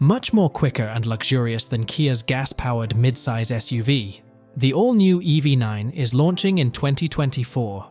Much more quicker and luxurious than Kia's gas-powered mid-size SUV, the all-new EV9 is launching in 2024.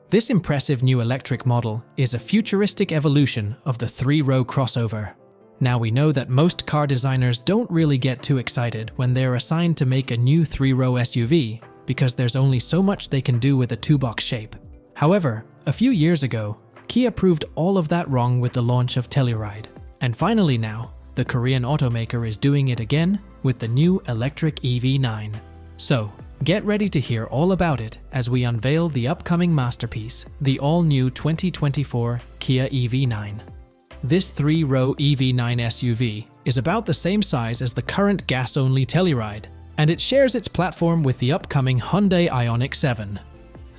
This impressive new electric model is a futuristic evolution of the three-row crossover. Now we know that most car designers don't really get too excited when they're assigned to make a new three-row SUV because there's only so much they can do with a two-box shape. However, a few years ago, Kia proved all of that wrong with the launch of Telluride. And finally now, the Korean automaker is doing it again with the new electric EV9. So, get ready to hear all about it as we unveil the upcoming masterpiece, the all-new 2024 Kia EV9. This three-row EV9 SUV is about the same size as the current gas-only Telluride, and it shares its platform with the upcoming Hyundai Ioniq 7.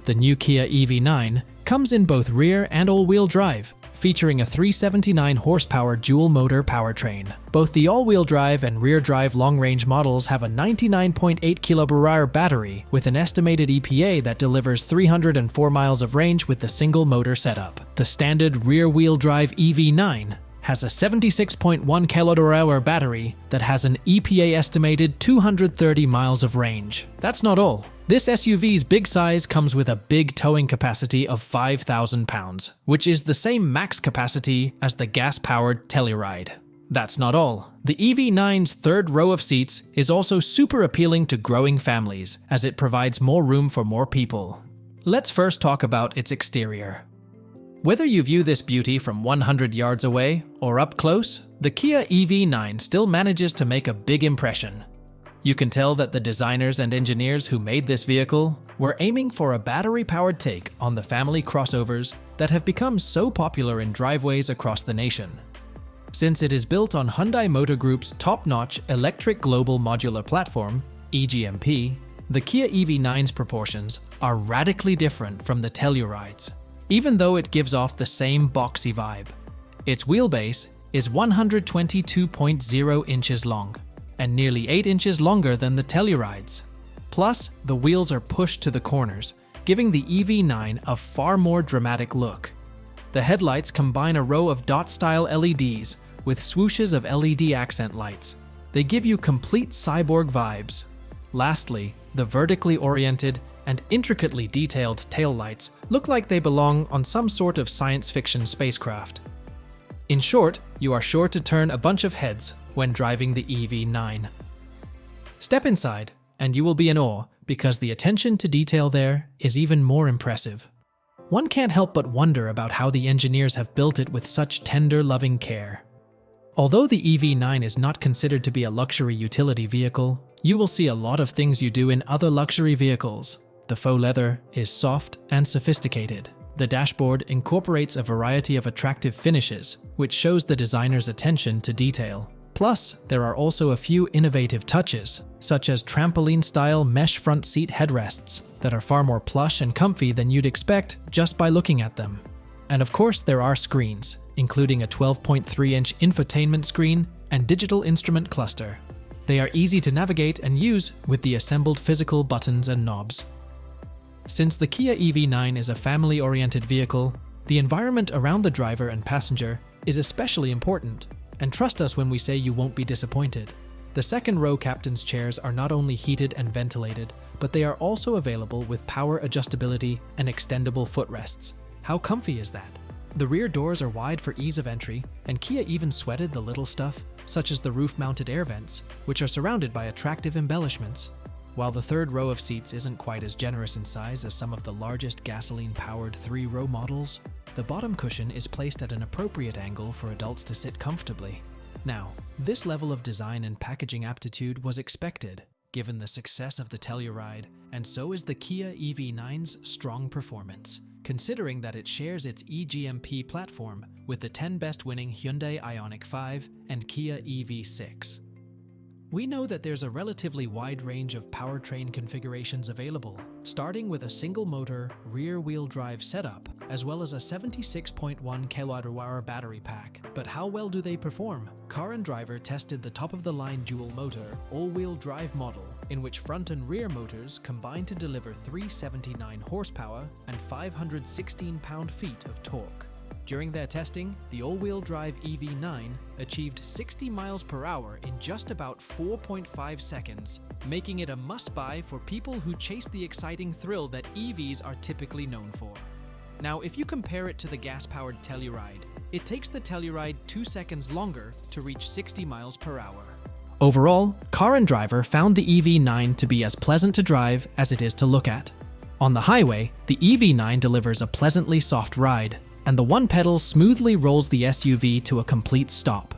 The new Kia EV9 comes in both rear and all-wheel drive, featuring a 379 horsepower dual-motor powertrain. Both the all-wheel drive and rear-drive long-range models have a 99.8 kWh battery with an estimated EPA that delivers 304 miles of range with the single-motor setup. The standard rear-wheel drive EV9 has a 76.1 kWh battery that has an EPA estimated 230 miles of range. That's not all. This SUV's big size comes with a big towing capacity of 5,000 pounds, which is the same max capacity as the gas-powered Telluride. That's not all. The EV9's third row of seats is also super appealing to growing families, as it provides more room for more people. Let's first talk about its exterior. Whether you view this beauty from 100 yards away or up close, the Kia EV9 still manages to make a big impression. You can tell that the designers and engineers who made this vehicle were aiming for a battery-powered take on the family crossovers that have become so popular in driveways across the nation. Since it is built on Hyundai Motor Group's top-notch Electric Global Modular Platform, EGMP, the Kia EV9's proportions are radically different from the Telluride's, even though it gives off the same boxy vibe. Its wheelbase is 122.0 inches long, and nearly 8 inches longer than the Telluride's. Plus, the wheels are pushed to the corners, giving the EV9 a far more dramatic look. The headlights combine a row of dot-style LEDs with swooshes of LED accent lights. They give you complete cyborg vibes. Lastly, the vertically oriented and intricately detailed taillights look like they belong on some sort of science fiction spacecraft. In short, you are sure to turn a bunch of heads when driving the EV9. Step inside, and you will be in awe because the attention to detail there is even more impressive. One can't help but wonder about how the engineers have built it with such tender, loving care. Although the EV9 is not considered to be a luxury utility vehicle, you will see a lot of things you do in other luxury vehicles. The faux leather is soft and sophisticated. The dashboard incorporates a variety of attractive finishes, which shows the designer's attention to detail. Plus, there are also a few innovative touches, such as trampoline-style mesh front seat headrests that are far more plush and comfy than you'd expect just by looking at them. And of course, there are screens, including a 12.3-inch infotainment screen and digital instrument cluster. They are easy to navigate and use with the assembled physical buttons and knobs. Since the Kia EV9 is a family-oriented vehicle, the environment around the driver and passenger is especially important. And trust us when we say you won't be disappointed. The second-row captain's chairs are not only heated and ventilated, but they are also available with power adjustability and extendable footrests. How comfy is that? The rear doors are wide for ease of entry, and Kia even sweated the little stuff, such as the roof-mounted air vents, which are surrounded by attractive embellishments. While the third row of seats isn't quite as generous in size as some of the largest gasoline-powered three-row models, the bottom cushion is placed at an appropriate angle for adults to sit comfortably. Now, this level of design and packaging aptitude was expected, given the success of the Telluride, and so is the Kia EV9's strong performance, considering that it shares its EGMP platform with the 10 best-winning Hyundai Ioniq 5 and Kia EV6. We know that there's a relatively wide range of powertrain configurations available, starting with a single-motor, rear-wheel drive setup, as well as a 76.1 kWh battery pack. But how well do they perform? Car and Driver tested the top-of-the-line dual-motor, all-wheel drive model, in which front and rear motors combine to deliver 379 horsepower and 516 pound-feet of torque. During their testing, the all-wheel drive EV9 achieved 60 miles per hour in just about 4.5 seconds, making it a must-buy for people who chase the exciting thrill that EVs are typically known for. Now, if you compare it to the gas-powered Telluride, it takes the Telluride 2 seconds longer to reach 60 miles per hour. Overall, Car and Driver found the EV9 to be as pleasant to drive as it is to look at. On the highway, the EV9 delivers a pleasantly soft ride, and the one pedal smoothly rolls the SUV to a complete stop.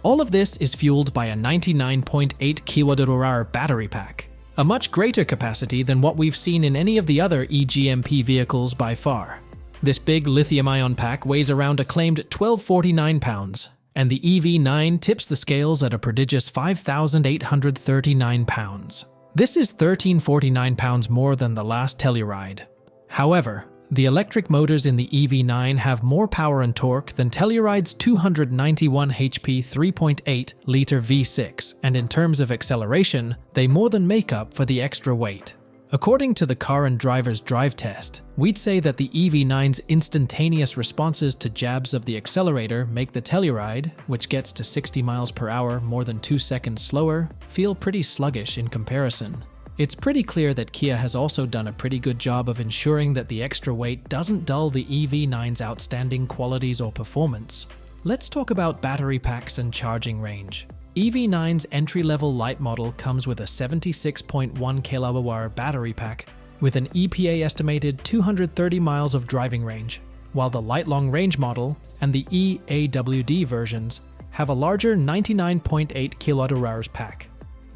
All of this is fueled by a 99.8 kWh battery pack, a much greater capacity than what we've seen in any of the other eGMP vehicles by far. This big lithium-ion pack weighs around a claimed 1,249 pounds, and the EV9 tips the scales at a prodigious 5,839 pounds. This is 1,349 pounds more than the last Telluride. However, the electric motors in the EV9 have more power and torque than Telluride's 291 HP 3.8-litre V6, and in terms of acceleration, they more than make up for the extra weight. According to the Car and Driver's drive test, we'd say that the EV9's instantaneous responses to jabs of the accelerator make the Telluride, which gets to 60 miles per hour more than 2 seconds slower, feel pretty sluggish in comparison. It's pretty clear that Kia has also done a pretty good job of ensuring that the extra weight doesn't dull the EV9's outstanding qualities or performance. Let's talk about battery packs and charging range. EV9's entry-level light model comes with a 76.1 kWh battery pack with an EPA estimated 230 miles of driving range, while the light-long range model and the EAWD versions have a larger 99.8 kWh pack.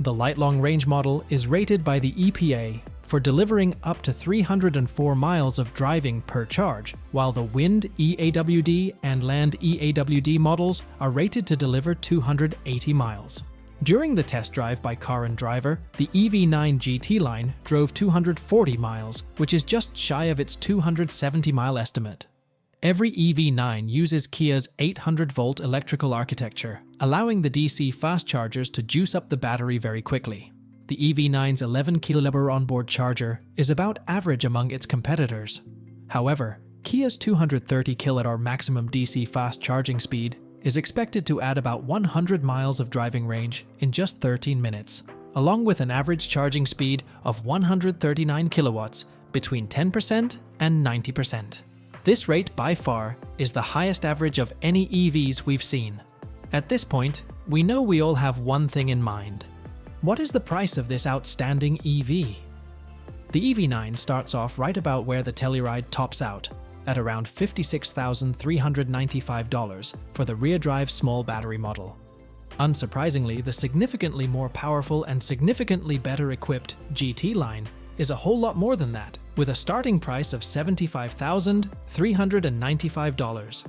The light-long range model is rated by the EPA for delivering up to 304 miles of driving per charge, while the Wind EAWD and Land EAWD models are rated to deliver 280 miles. During the test drive by Car and Driver, the EV9 GT line drove 240 miles, which is just shy of its 270-mile estimate. Every EV9 uses Kia's 800-volt electrical architecture, allowing the DC fast chargers to juice up the battery very quickly. The EV9's 11 kWh onboard charger is about average among its competitors. However, Kia's 230 kWh maximum DC fast charging speed is expected to add about 100 miles of driving range in just 13 minutes, along with an average charging speed of 139 kilowatts between 10% and 90%. This rate, by far, is the highest average of any EVs we've seen. At this point, we know we all have one thing in mind. What is the price of this outstanding EV? The EV9 starts off right about where the Telluride tops out, at around $56,395 for the rear-drive small battery model. Unsurprisingly, the significantly more powerful and significantly better equipped GT line is a whole lot more than that, with a starting price of $75,395.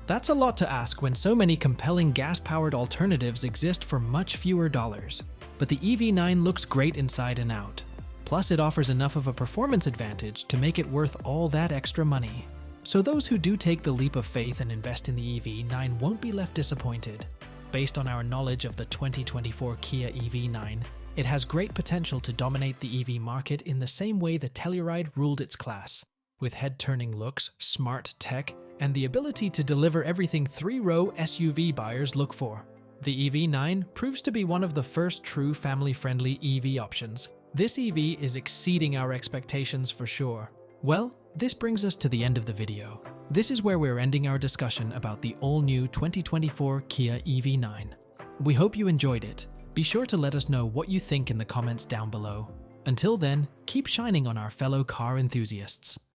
That's a lot to ask when so many compelling gas-powered alternatives exist for much fewer dollars. But the EV9 looks great inside and out. Plus, it offers enough of a performance advantage to make it worth all that extra money. So those who do take the leap of faith and invest in the EV9 won't be left disappointed. Based on our knowledge of the 2024 Kia EV9, it has great potential to dominate the EV market in the same way the Telluride ruled its class, with head-turning looks, smart tech, and the ability to deliver everything three-row SUV buyers look for. The EV9 proves to be one of the first true family-friendly EV options. This EV is exceeding our expectations for sure. Well, this brings us to the end of the video. This is where we're ending our discussion about the all-new 2024 Kia EV9. We hope you enjoyed it. Be sure to let us know what you think in the comments down below. Until then, keep shining on our fellow car enthusiasts.